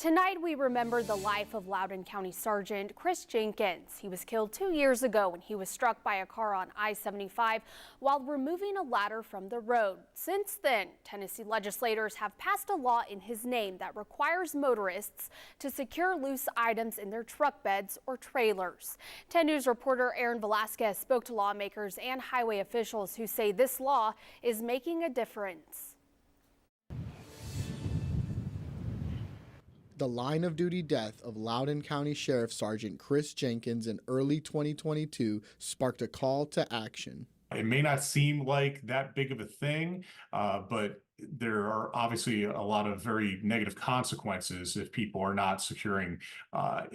Tonight, we remember the life of Loudon County Sgt. Chris Jenkins. He was killed 2 years ago when he was struck by a car on I-75 while removing a ladder from the road. Since then, Tennessee legislators have passed a law in his name that requires motorists to secure loose items in their truck beds or trailers. 10 News reporter Aaron Velasquez spoke to lawmakers and highway officials who say this law is making a difference. The line of duty death of Loudon County Sheriff Sgt. Chris Jenkins in early 2022 sparked a call to action. It may not seem like that big of a thing, but there are obviously a lot of very negative consequences if people are not securing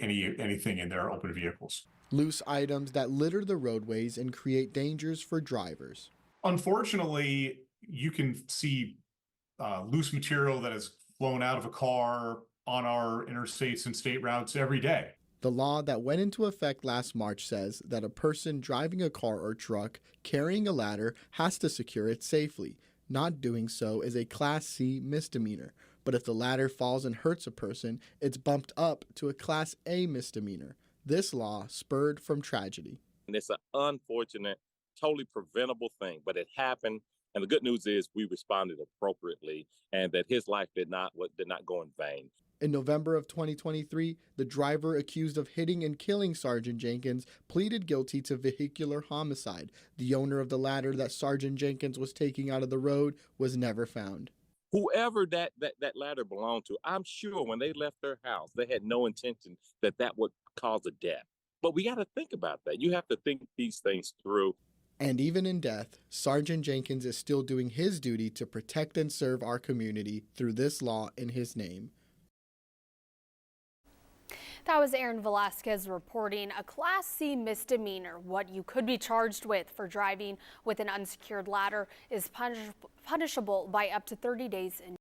anything in their open vehicles. Loose items that litter the roadways and create dangers for drivers. Unfortunately, you can see loose material that has flown out of a car on our interstates and state routes every day. The law that went into effect last March says that a person driving a car or truck carrying a ladder has to secure it safely. Not doing so is a Class C misdemeanor. But if the ladder falls and hurts a person, it's bumped up to a Class A misdemeanor. This law spurred from tragedy. And it's an unfortunate, totally preventable thing, but it happened. And the good news is we responded appropriately and that his life did not go in vain. In November of 2023, the driver accused of hitting and killing Sgt. Jenkins pleaded guilty to vehicular homicide. The owner of the ladder that Sgt. Jenkins was taking out of the road was never found. Whoever that ladder belonged to, I'm sure when they left their house, they had no intention that would cause a death. But we got to think about that. You have to think these things through. And even in death, Sgt. Jenkins is still doing his duty to protect and serve our community through this law in his name. That was Aaron Velasquez reporting. A Class C misdemeanor, what you could be charged with for driving with an unsecured ladder, is punishable by up to 30 days in